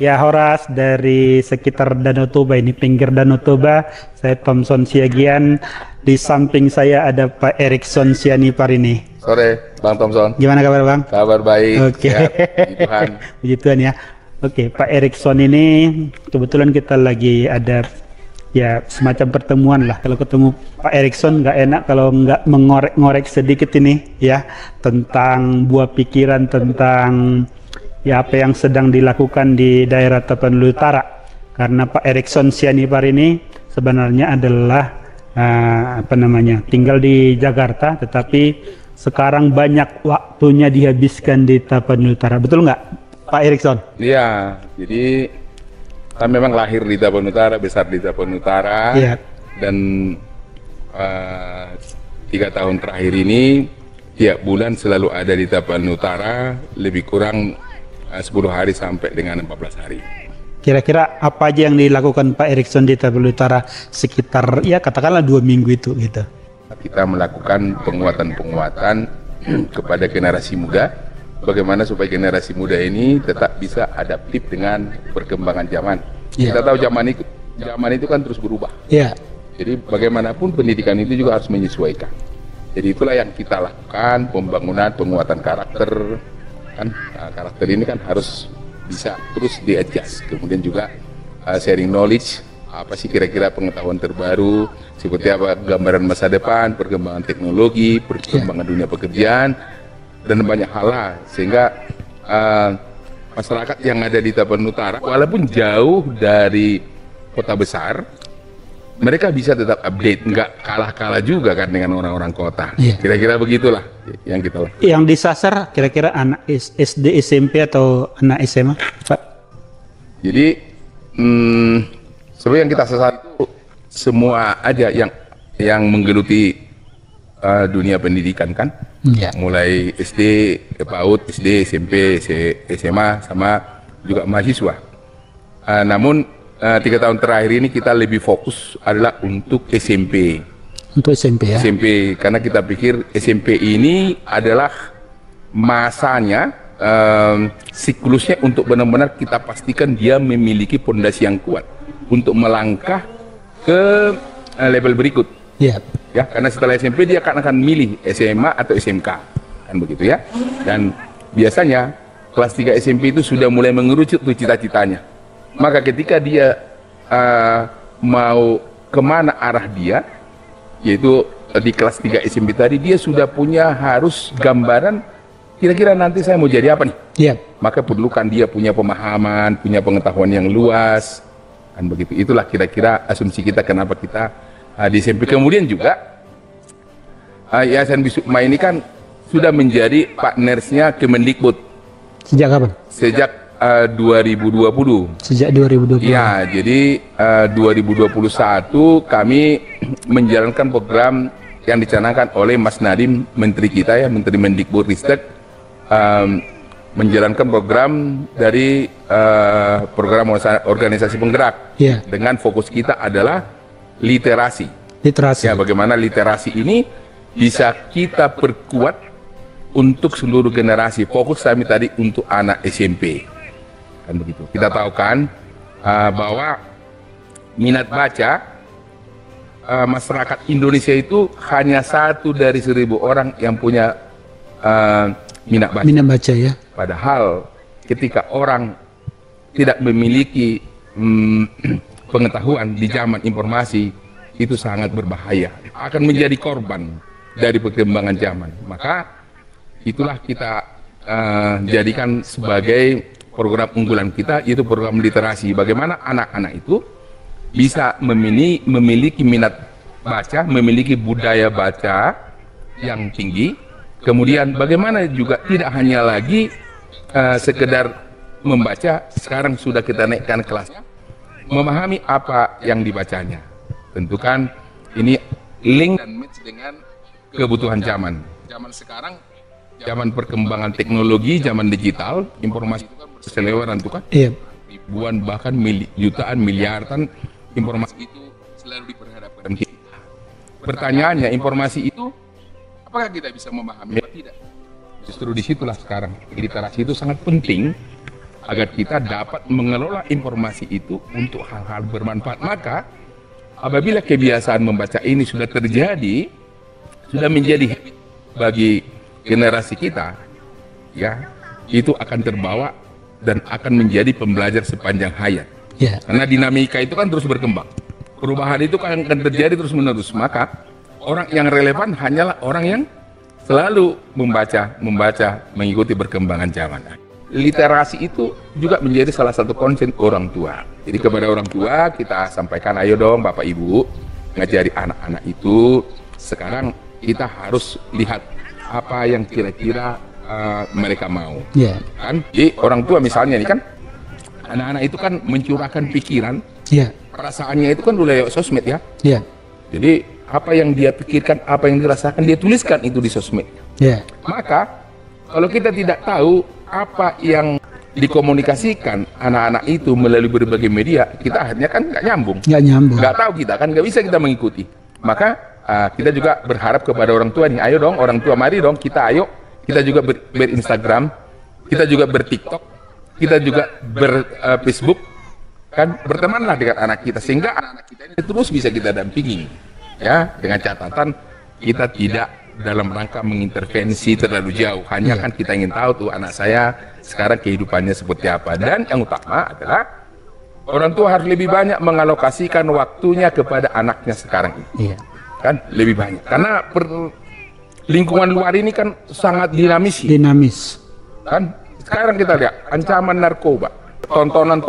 Ya, Horas dari sekitar Danau Toba ini, pinggir Danau Toba. Saya Thomson Siagian. Di samping saya ada Pak Erikson Sianipar ini. Sore, Bang Thomson. Gimana kabar, Bang? Kabar baik. Oke. Sehat, puji Tuhan. Puji Tuhan ya. Oke, Pak Erikson ini kebetulan kita lagi ada ya semacam pertemuan lah. Kalau ketemu Pak Erikson nggak enak kalau nggak mengorek-ngorek sedikit ini ya tentang buah pikiran tentang ya apa yang sedang dilakukan di daerah Tapanuli Utara. Karena Pak Erikson Sianipar ini sebenarnya adalah tinggal di Jakarta, tetapi sekarang banyak waktunya dihabiskan di Tapanuli Utara. Betul nggak, Pak Erikson? Iya, jadi saya memang lahir di Tapanuli Utara, besar di Tapanuli Utara, Iya. dan 3 tahun terakhir ini tiap bulan selalu ada di Tapanuli Utara, lebih kurang 10 hari sampai dengan 14 hari. Kira-kira apa aja yang dilakukan Pak Erikson di Tapanuli Utara sekitar ya katakanlah 2 minggu itu gitu? Kita melakukan penguatan-penguatan kepada generasi muda, bagaimana supaya generasi muda ini tetap bisa adaptif dengan perkembangan zaman. Yeah. Kita tahu zaman itu kan terus berubah. Iya. Jadi bagaimanapun pendidikan itu juga harus menyesuaikan. Jadi itulah yang kita lakukan, pembangunan, penguatan karakter. Kan karakter ini kan harus bisa terus di-adjust. Kemudian juga sharing knowledge, apa sih kira-kira pengetahuan terbaru, seperti apa gambaran masa depan, perkembangan teknologi, perkembangan dunia pekerjaan, dan banyak hal lah, sehingga masyarakat yang ada di Tapanuli Utara walaupun jauh dari kota besar, mereka bisa tetap update, nggak kalah-kalah juga kan dengan orang-orang kota. Iya. Kira-kira begitulah yang kita lakukan. Yang disasar kira-kira anak SD, SMP atau anak SMA, Pak? Jadi sebenarnya yang kita sasar itu semua aja yang menggeluti dunia pendidikan kan. Ya. Mulai SD, PAUD, SD, SMP, SMA, sama juga mahasiswa. Namun 3 tahun terakhir ini kita lebih fokus adalah untuk SMP. Untuk SMP ya? SMP, karena kita pikir SMP ini adalah masanya, siklusnya untuk benar-benar kita pastikan dia memiliki pondasi yang kuat untuk melangkah ke level berikut. Iya. Ya, karena setelah SMP dia akan milih SMA atau SMK, kan begitu ya. Dan biasanya kelas 3 SMP itu sudah mulai mengerucut tuh cita-citanya. Maka ketika dia mau kemana arah dia, yaitu di kelas 3 SMP tadi, dia sudah punya harus gambaran kira-kira nanti saya mau jadi apa nih. Iya. Maka perlukan dia punya pemahaman, punya pengetahuan yang luas, kan begitu. Itulah kira-kira asumsi kita kenapa kita di SMP. Kemudian juga Yayasan Bisukma ini kan sudah menjadi partnersnya Kemendikbud. Sejak kapan? Sejak 2020. Sejak 2020. Ya, jadi 2021 kami menjalankan program yang dicanangkan oleh Mas Nadiem, Menteri kita ya, Menteri Mendikbud Ristek, menjalankan program dari program organisasi penggerak. Ya. Dengan fokus kita adalah literasi. Literasi. Ya, bagaimana literasi ini bisa kita perkuat untuk seluruh generasi. Fokus kami tadi untuk anak SMP. Kan begitu. Kita tahu kan bahwa minat baca masyarakat Indonesia itu hanya 1 dari 1.000 orang yang punya minat baca. Minat baca ya. Padahal ketika orang tidak memiliki pengetahuan di zaman informasi, itu sangat berbahaya. Akan menjadi korban dari perkembangan zaman. Maka itulah kita jadikan sebagai program unggulan kita, yaitu program literasi. Bagaimana anak-anak itu bisa memiliki minat baca, memiliki budaya baca yang tinggi. Kemudian bagaimana juga tidak hanya lagi sekedar membaca, sekarang sudah kita naikkan kelasnya, memahami apa yang dibacanya. Tentu kan ini link dan match dengan kebutuhan zaman. Zaman sekarang, zaman perkembangan teknologi, zaman digital, informasi itu kan berseliweran tuh kan. Iya. Ribuan bahkan jutaan, miliaran informasi itu selalu diperhadapkan kita. Pertanyaannya, informasi itu apakah kita bisa memahami atau tidak? Justru disitulah sekarang literasi itu sangat penting agar kita dapat mengelola informasi itu untuk hal-hal bermanfaat. Maka apabila kebiasaan membaca ini sudah terjadi, sudah menjadi habit bagi generasi kita, ya, itu akan terbawa dan akan menjadi pembelajar sepanjang hayat. Karena dinamika itu kan terus berkembang. Perubahan itu kan akan terjadi terus-menerus. Maka orang yang relevan hanyalah orang yang selalu membaca, mengikuti perkembangan zaman. Literasi itu juga menjadi salah satu konsen orang tua. Jadi kepada orang tua kita sampaikan, ayo dong Bapak Ibu, ngajari anak-anak itu. Sekarang kita harus lihat apa yang kira-kira mereka mau. Kan? Jadi orang tua misalnya nih kan, anak-anak itu kan mencurahkan pikiran, perasaannya itu kan udah lewat sosmed ya. Jadi apa yang dia pikirkan, apa yang dirasakan, dia tuliskan itu di sosmed. Maka kalau kita tidak tahu apa yang dikomunikasikan anak-anak itu melalui berbagai media, kita akhirnya kan nggak nyambung, nggak tahu, kita kan nggak bisa kita mengikuti. Maka kita juga berharap kepada orang tua nih, ayo dong orang tua, mari dong kita juga ber-Instagram, kita juga ber-TikTok, kita juga ber-Facebook, kan, bertemanlah dengan anak kita sehingga anak-anak kita ini terus bisa kita dampingi, ya, dengan catatan kita tidak dalam rangka mengintervensi terlalu jauh, hanya kan kita ingin tahu tuh anak saya sekarang kehidupannya seperti apa. Dan yang utama adalah orang tua harus lebih banyak mengalokasikan waktunya kepada anaknya sekarang ini, kan, lebih banyak, karena lingkungan luar ini kan sangat dinamis, kan. Sekarang kita lihat ancaman narkoba, tontonan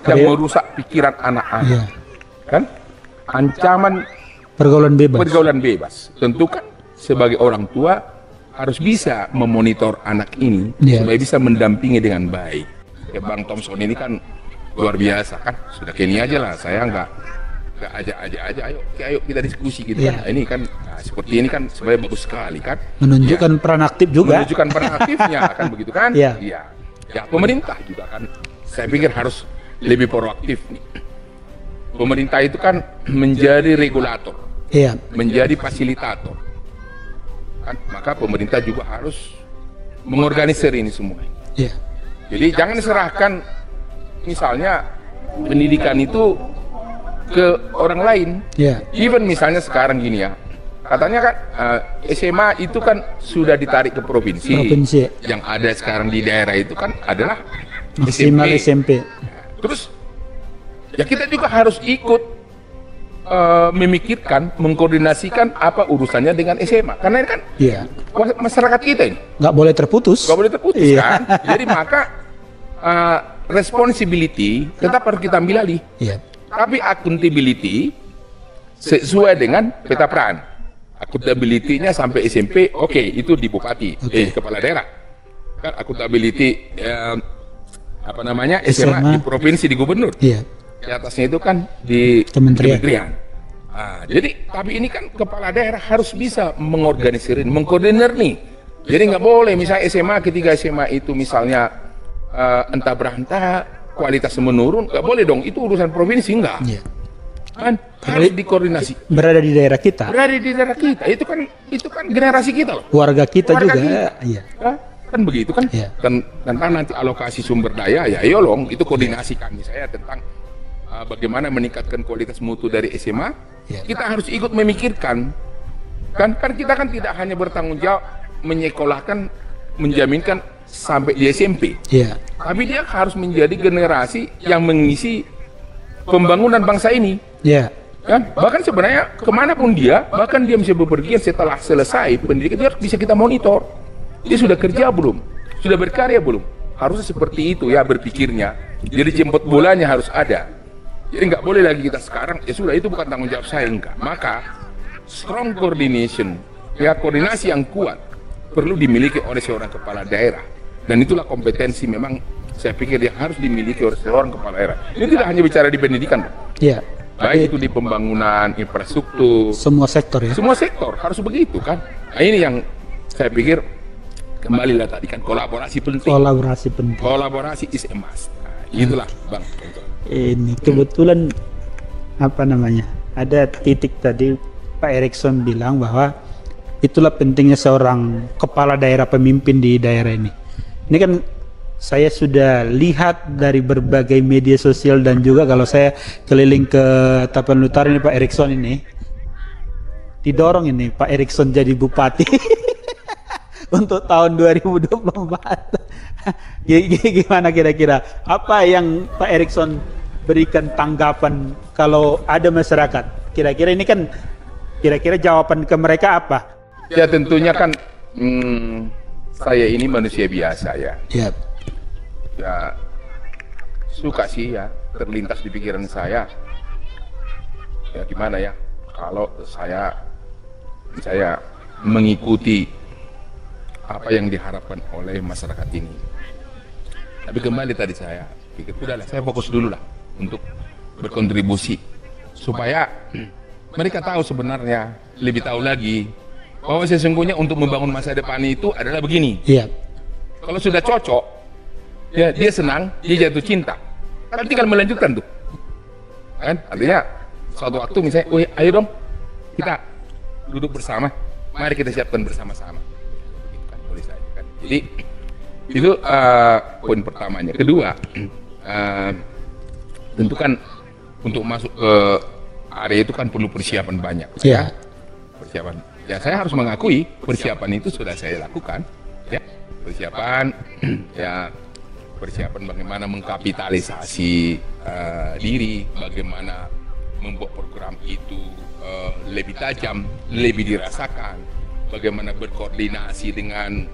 yang merusak pikiran anak-anak, kan, ancaman pergaulan bebas. Tentu kan sebagai orang tua harus bisa memonitor anak ini supaya bisa mendampingi dengan baik. Ya, Bang Thompson ini kan luar biasa kan, sudah kini aja lah, saya nggak aja, ayo kita diskusi gitu kan. Ini kan seperti ini kan sebenarnya bagus sekali kan, menunjukkan peran aktif juga, menunjukkan peran aktifnya kan, begitu kan. Ya, pemerintah juga kan saya pikir harus lebih proaktif nih. Pemerintah itu kan menjadi regulator, menjadi fasilitator kan, maka pemerintah juga harus mengorganisir ini semua. Jadi jangan serahkan misalnya pendidikan itu ke orang lain. Even misalnya sekarang gini ya, katanya kan SMA itu kan sudah ditarik ke provinsi. Yang ada sekarang di daerah itu kan adalah SMP. Terus ya kita juga harus ikut memikirkan, mengkoordinasikan apa urusannya dengan SMA, karena ini kan masyarakat kita ini nggak boleh terputus, kan. Jadi maka responsibility tetap harus kita ambil alih, tapi accountability sesuai dengan peta peran. Accountability-nya sampai SMP, itu di bupati, kepala daerah, kan. Accountability apa namanya SMA di provinsi, di gubernur. Di atasnya itu kan di kementerian. Jadi tapi ini kan kepala daerah harus bisa mengorganisir, mengkoordinir nih. Jadi nggak boleh misalnya SMA, ketiga SMA itu misalnya entah berantah, kualitasnya menurun, nggak boleh dong, itu urusan provinsi, enggak. Kan harus dikoordinasi. Berada di daerah kita. Itu kan generasi kita loh. Warga kita juga. Kan begitu kan. Tentang nanti alokasi sumber daya, ya ayo loh, itu koordinasi kami saya tentang bagaimana meningkatkan kualitas mutu dari SMA. Kita harus ikut memikirkan, kan kita kan tidak hanya bertanggung jawab menyekolahkan, menjaminkan sampai di SMP, tapi dia harus menjadi generasi yang mengisi pembangunan bangsa ini, kan. Bahkan sebenarnya kemanapun dia, bahkan dia bisa bepergian setelah selesai pendidikan, dia bisa kita monitor, dia sudah kerja belum, sudah berkarya belum. Harusnya seperti itu ya berpikirnya. Jadi jemput bolanya harus ada. Jadi nggak boleh lagi kita sekarang, ya sudah itu bukan tanggung jawab saya, enggak. Maka strong coordination, koordinasi yang kuat perlu dimiliki oleh seorang kepala daerah. Dan itulah kompetensi memang saya pikir yang harus dimiliki oleh seorang kepala daerah. Ini tidak hanya bicara di pendidikan, baik itu di pembangunan infrastruktur, semua sektor ya. Semua sektor harus begitu kan. Nah, ini yang saya pikir kembalilah tadi kan, kolaborasi penting. Kolaborasi is a must. Nah, itulah Bang. Ini kebetulan apa namanya, ada titik tadi Pak Erikson bilang bahwa itulah pentingnya seorang kepala daerah, pemimpin di daerah ini. Ini kan saya sudah lihat dari berbagai media sosial dan juga kalau saya keliling ke Tapanuli Utara ini Pak Erikson ini didorong ini Pak Erikson jadi bupati untuk tahun 2024. Gimana kira-kira apa yang Pak Erikson berikan tanggapan kalau ada masyarakat? Kira-kira ini kan kira-kira jawaban ke mereka apa? Ya tentunya kan saya ini manusia biasa ya. Ya. Ya suka sih ya terlintas di pikiran saya. Ya gimana ya kalau saya mengikuti apa yang diharapkan oleh masyarakat ini. Tapi kembali tadi saya pikir udahlah saya fokus dulu lah untuk berkontribusi supaya mereka tahu sebenarnya lebih tahu lagi bahwa sesungguhnya untuk membangun masa depan itu adalah begini. Iya. Kalau sudah cocok, ya dia senang, dia jatuh cinta. Kan tinggal melanjutkan tuh. Kan? Artinya suatu waktu misalnya, "Woi, ayo dong kita duduk bersama. Mari kita siapkan bersama-sama." Begitu kan, boleh saja kan. Jadi itu poin pertamanya. Kedua, tentu kan untuk masuk ke area itu kan perlu persiapan banyak. Iya. Persiapan. Ya saya harus mengakui persiapan itu sudah saya lakukan. Ya, persiapan, ya persiapan bagaimana mengkapitalisasi diri, bagaimana membuat program itu lebih tajam, lebih dirasakan, bagaimana berkoordinasi dengan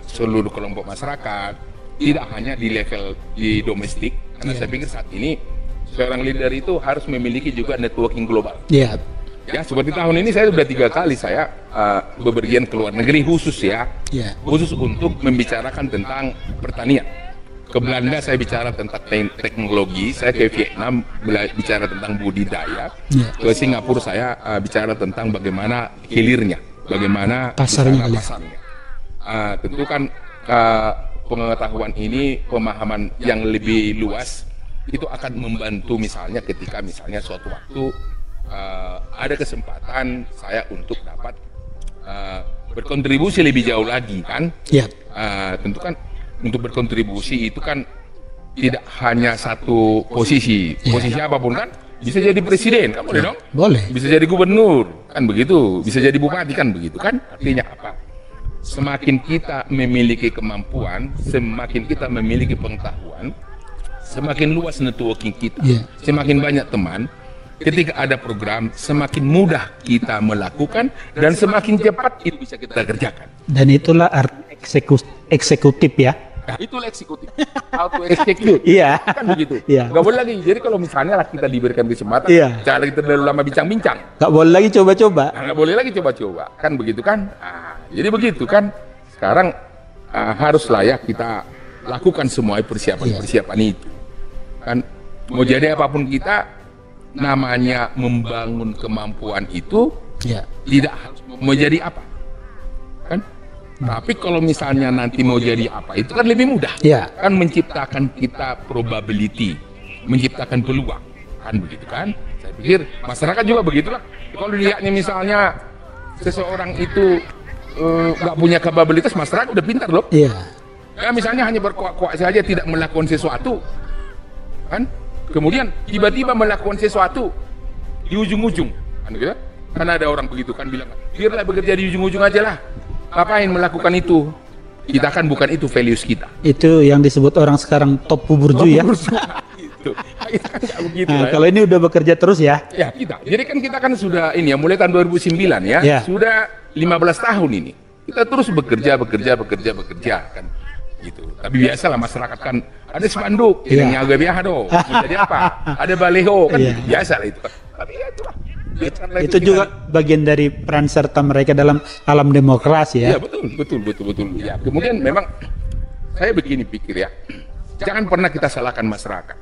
seluruh kelompok masyarakat, tidak hanya di level di domestik, karena saya pikir saat ini seorang leader itu harus memiliki juga networking global. Iya. Ya seperti tahun ini saya sudah 3 kali saya bepergian ke luar negeri khusus ya, khusus untuk membicarakan tentang pertanian. Ke Belanda saya bicara tentang teknologi, saya ke Vietnam bicara tentang budidaya, ke Singapura saya bicara tentang bagaimana hilirnya, bagaimana pasarnya. Tentu kan pengetahuan ini, pemahaman yang lebih luas itu akan membantu misalnya ketika misalnya suatu waktu ada kesempatan saya untuk dapat berkontribusi lebih jauh lagi kan. Iya. Tentu kan untuk berkontribusi itu kan tidak hanya satu posisi, posisi apapun kan, bisa jadi presiden kan, boleh dong? Boleh. Bisa jadi gubernur kan begitu, bisa jadi bupati kan begitu kan. Artinya apa? Semakin kita memiliki kemampuan, semakin kita memiliki pengetahuan, semakin luas networking kita, semakin banyak teman. Ketika ada program, semakin mudah kita melakukan dan semakin cepat itu bisa kita kerjakan. Dan itulah arti eksekutif ya. Nah, itulah eksekutif. How to execute. Iya. Kan begitu. Iya. Gak boleh lagi. Jadi kalau misalnya lah kita diberikan kesempatan, cara kita terlalu lama bincang-bincang. Gak boleh lagi coba-coba. Nah, gak boleh lagi coba-coba. Kan begitu kan? Nah, jadi begitu kan. Sekarang haruslah ya kita lakukan semua persiapan-persiapan itu. Kan mau jadi apapun kita, namanya membangun kemampuan itu tidak harus mau jadi apa kan, tapi kalau misalnya nanti mau jadi apa itu kan lebih mudah kan, menciptakan kita probability, menciptakan peluang kan begitu kan. Saya pikir masyarakat juga begitulah. Kalau lihatnya misalnya seseorang itu nggak punya kapabilitas, masyarakat udah pintar loh ya, misalnya hanya berkuak-kuak saja tidak melakukan sesuatu kan, kemudian tiba-tiba melakukan sesuatu di ujung-ujung kan gitu. Karena ada orang begitu kan bilang, biarlah bekerja di ujung-ujung aja lah, ngapain melakukan itu, kita kan bukan itu values kita. Itu yang disebut orang sekarang top buburju ya. Gitu. Kan begitu nah, kalau ini udah bekerja terus ya. Ya kita, jadi kan kita kan sudah ini ya, mulai tahun 2009 ya, sudah 15 tahun ini kita terus bekerja kan gitu. Tapi biasalah masyarakat kan ada spanduk, ini agak biasa dong. Jadi apa? Ada baleho kan, biasa lah itu. Tapi ya itulah. Itu juga bagian dari peran serta mereka dalam alam demokrasi ya. Iya betul. Ya, kemudian memang saya begini pikir ya, jangan pernah kita salahkan masyarakat.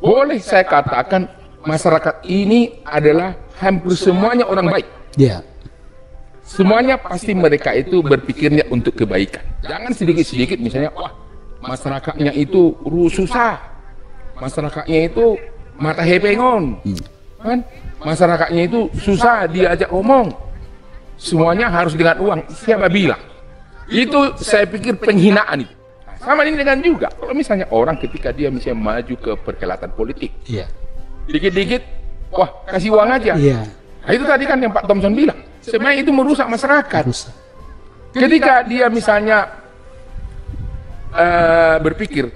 Boleh saya katakan masyarakat ini adalah hampir semuanya orang baik. Iya. Semuanya pasti mereka itu berpikirnya untuk kebaikan. Jangan sedikit-sedikit misalnya, wah masyarakatnya itu susah, masyarakatnya itu mata hepengon, kan? Masyarakatnya itu susah diajak ngomong, semuanya harus dengan uang. Siapa bilang? Itu saya pikir penghinaan itu. Nah, sama ini dengan juga, kalau misalnya orang ketika dia misalnya maju ke perhelatan politik, Iya. dikit-dikit, wah kasih uang aja. Iya. Nah, itu tadi kan yang Pak Thompson bilang, sebenarnya itu merusak masyarakat. Rusak. Ketika dia misalnya berpikir,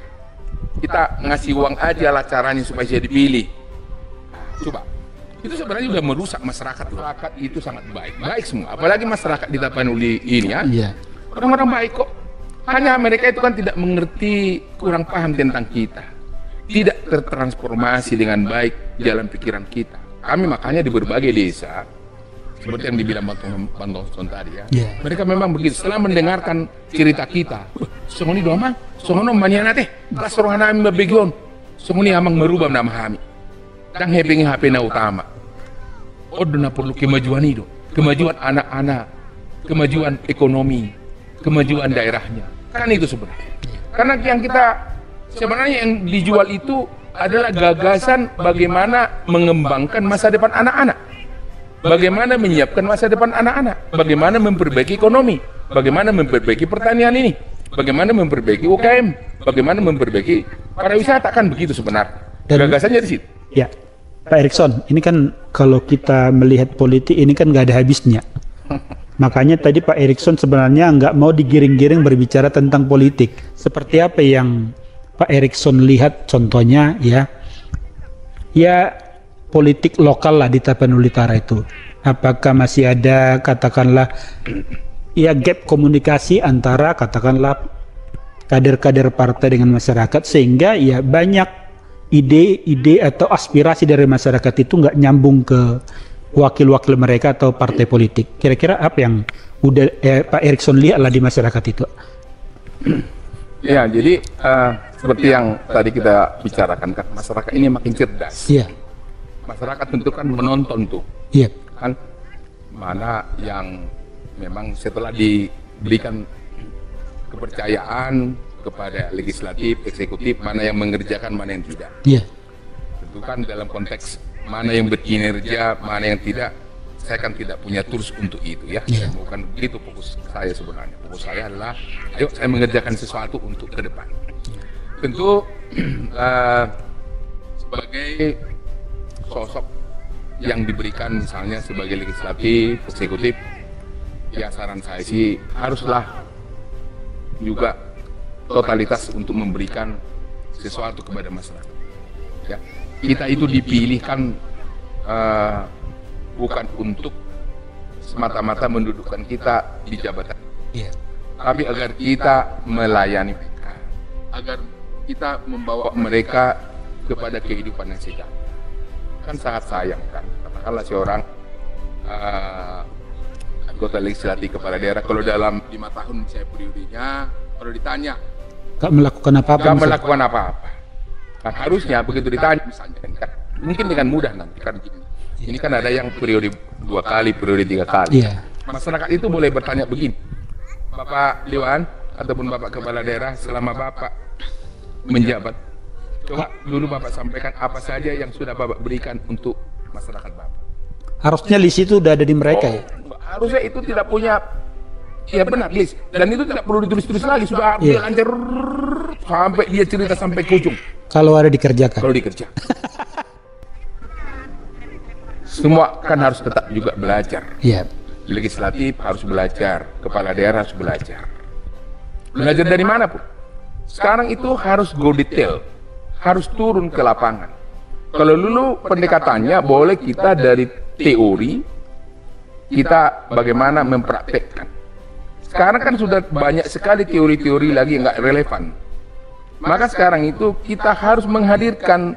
kita ngasih uang aja lah caranya supaya saya dipilih. Coba, itu sebenarnya sudah merusak masyarakat. Masyarakat itu sangat baik semua. Apalagi masyarakat di Tapanuli ini ya. Iya. Orang-orang baik kok. Hanya mereka itu kan tidak mengerti, kurang paham tentang kita. Tidak tertransformasi dengan baik jalan pikiran kita. Kami makanya di berbagai desa, seperti yang dibilang Bang Thompson tadi ya. Yeah. Mereka memang begitu. Setelah mendengarkan cerita kita, songoni domang, songono maniana teh, kelas orang kami berbegion, songoni amang merubah nama kami. Dan hepengi HP na utama. Odona perlu kemajuan itu, kemajuan anak-anak, kemajuan ekonomi, kemajuan daerahnya. Kan itu sebenarnya. Karena yang kita sebenarnya yang dijual itu adalah gagasan bagaimana mengembangkan masa depan anak-anak. Bagaimana menyiapkan masa depan anak-anak, bagaimana memperbaiki ekonomi, bagaimana memperbaiki pertanian ini, bagaimana memperbaiki UKM, bagaimana memperbaiki pariwisata, kan begitu sebenarnya. Gagasannya di situ. Ya, Pak Erikson, ini kan kalau kita melihat politik ini kan nggak ada habisnya. Makanya tadi Pak Erikson sebenarnya nggak mau digiring-giring berbicara tentang politik. Seperti apa yang Pak Erikson lihat contohnya ya politik lokal lah di Tapanuli Utara itu. Apakah masih ada katakanlah ya gap komunikasi antara katakanlah kader-kader partai dengan masyarakat sehingga ya banyak ide-ide atau aspirasi dari masyarakat itu nggak nyambung ke wakil-wakil mereka atau partai politik. Kira-kira apa yang udah Pak Erikson lihat lah di masyarakat itu? Ya, jadi seperti yang tadi kita bicarakan kan, masyarakat ini makin cerdas. Iya. Masyarakat tentu kan menonton tuh, Iya. kan mana yang memang setelah diberikan kepercayaan kepada legislatif, eksekutif, mana yang mengerjakan, mana yang tidak. Iya. Tentu kan dalam konteks mana yang berkinerja, mana yang tidak, saya kan tidak punya tools untuk itu ya. Yeah. Bukan begitu fokus saya sebenarnya. Fokus saya adalah, ayo saya mengerjakan sesuatu untuk ke depan. Tentu sebagai sosok yang diberikan misalnya sebagai legislatif, eksekutif, ya saran saya sih haruslah juga totalitas untuk memberikan sesuatu kepada masyarakat. Ya. Kita itu dipilih kan bukan untuk semata-mata mendudukkan kita di jabatan, tapi agar kita melayani mereka, agar kita membawa mereka kepada kehidupan yang sejahtera. Kan sangat sayang kan, katakanlah seorang anggota legislatif kepala daerah kalau dalam 5 tahun saya periodenya, kalau ditanya Gak melakukan apa-apa. gak melakukan apa-apa. Kan harusnya begitu ditanya misalnya kan, mungkin dengan mudah nanti kan ini kan ada yang periode 2 kali, periode 3 kali. Iya. Masyarakat itu boleh bertanya begini, Bapak Dewan ataupun Bapak Kepala Daerah selama Bapak menjabat, coba dulu Bapak sampaikan apa saja yang sudah Bapak berikan untuk masyarakat Bapak. Harusnya list itu udah ada di mereka ya. Harusnya itu tidak punya, ya benar list, dan itu tidak perlu ditulis-tulis lagi, sudah dia lancar sampai dia cerita sampai ke ujung. Kalau ada dikerjakan. Kalau dikerja. Semua kan harus tetap juga belajar. Iya. Legislatif harus belajar, kepala daerah harus belajar. Belajar dari mana pun. Sekarang itu harus go detail, harus turun ke lapangan. Kalau dulu pendekatannya boleh kita dari teori, kita bagaimana mempraktekkan. Sekarang kan sudah banyak sekali teori-teori lagi yang nggak relevan. Maka sekarang itu kita harus menghadirkan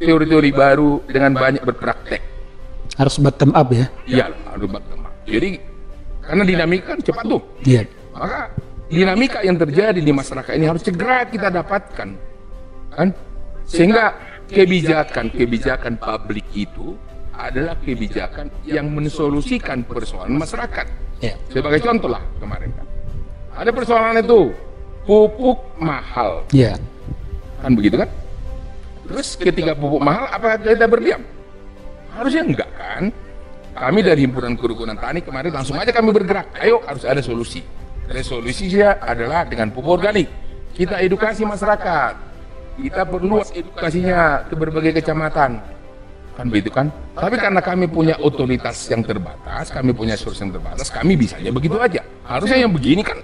teori-teori baru dengan banyak berpraktek. Harus bottom up ya. Iya, harus bottom up. Jadi karena dinamika kan cepat tuh. Iya. Maka dinamika yang terjadi di masyarakat ini harus segera kita dapatkan, kan? Sehingga kebijakan publik itu adalah kebijakan yang mensolusikan persoalan masyarakat. Iya. Sebagai contoh lah kemarin kan, ada persoalan itu pupuk mahal, Iya. kan begitu kan? Terus ketika pupuk mahal, apakah kita berdiam? Harusnya enggak kan? Kami dari Himpunan Kerukunan Tani kemarin langsung aja kami bergerak. Ayo harus ada solusi. resolusinya adalah dengan pupuk organik. Kita edukasi masyarakat, kita perluas edukasinya ke berbagai kecamatan, kan begitu kan? Tapi karena kami punya otoritas yang terbatas, kami punya source yang terbatas, kami bisanya begitu aja. Harusnya yang begini kan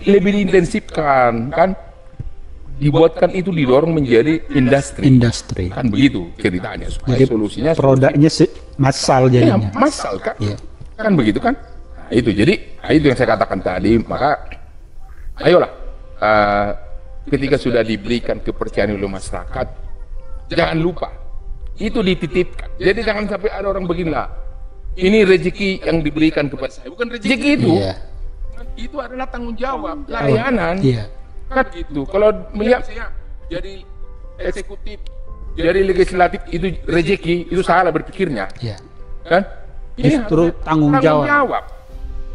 lebih diintensifkan, kan? Dibuatkan itu, didorong menjadi industri. Kan begitu ceritanya, supaya jadi solusinya produknya massal jadinya. Ya, massal kan? Kan begitu kan? Nah, itu jadi itu yang saya katakan tadi. Maka ayolah, ketika sudah diberikan kepercayaan oleh masyarakat, jangan lupa itu dititipkan. Jadi jangan sampai ada orang beginilah, ini rezeki yang diberikan kepada saya, bukan rezeki itu. Itu adalah tanggung jawab, layanan. Kan gitu. Kalau melihat saya jadi eksekutif, jadi legislatif itu rezeki, itu salah berpikirnya. Kan? Ini justru tanggung jawab.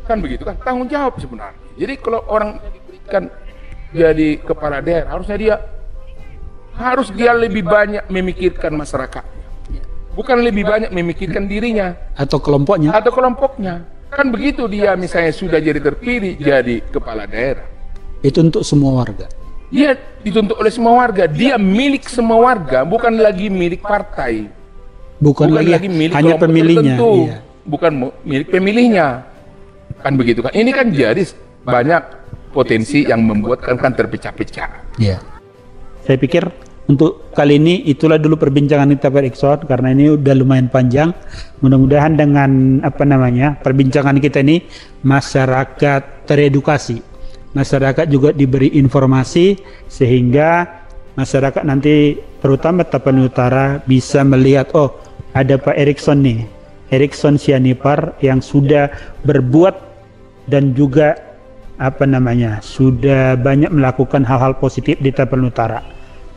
Kan begitu kan? Tanggung jawab sebenarnya. Jadi kalau orang diberikan jadi kepala daerah, harus dia lebih banyak memikirkan masyarakatnya, bukan lebih banyak memikirkan dirinya atau kelompoknya. Kan begitu dia misalnya sudah jadi terpilih jadi kepala daerah, itu untuk semua warga. Dia dituntut oleh semua warga, dia milik semua warga, bukan lagi milik partai, bukan lagi milik hanya pemilihnya, bukan milik pemilihnya. Kan begitu kan? Ini kan jadi banyak potensi yang membuatkan kan terpecah-pecah. Saya pikir untuk kali ini itulah dulu perbincangan kita Pak Erikson, karena ini udah lumayan panjang. Mudah-mudahan dengan perbincangan kita ini masyarakat teredukasi, masyarakat juga diberi informasi, sehingga masyarakat nanti terutama Tapanuli Utara bisa melihat, oh ada Pak Erikson nih, Erikson Sianipar yang sudah berbuat dan juga sudah banyak melakukan hal-hal positif di Tapanuli Utara.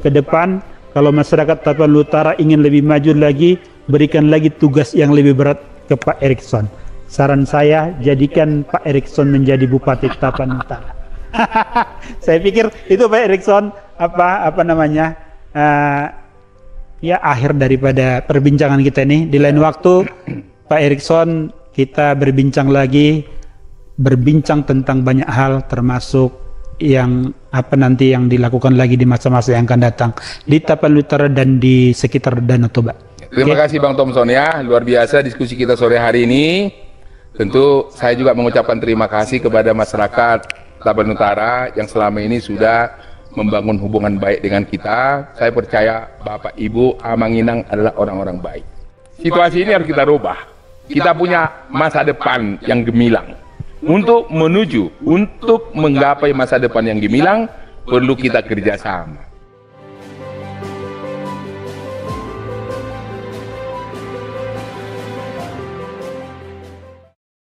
Ke depan kalau masyarakat Tapanuli Utara ingin lebih maju lagi, berikan lagi tugas yang lebih berat ke Pak Erikson. Saran saya, jadikan Pak Erikson menjadi Bupati Tapanuli Utara. Saya pikir itu Pak Erikson akhir daripada perbincangan kita ini. Di lain waktu Pak Erikson kita berbincang tentang banyak hal, termasuk yang nanti yang dilakukan lagi di masa-masa yang akan datang di Tapanuli Utara dan di sekitar Danau Toba. Terima kasih Bang Thomson ya, luar biasa diskusi kita sore hari ini. Tentu saya juga mengucapkan terima kasih kepada masyarakat Tapanuli Utara yang selama ini sudah membangun hubungan baik dengan kita. Saya percaya Bapak Ibu Amanginang adalah orang-orang baik. Situasi ini harus kita rubah. Kita punya masa depan yang gemilang. Untuk menggapai masa depan yang gemilang, perlu kita kerjasama.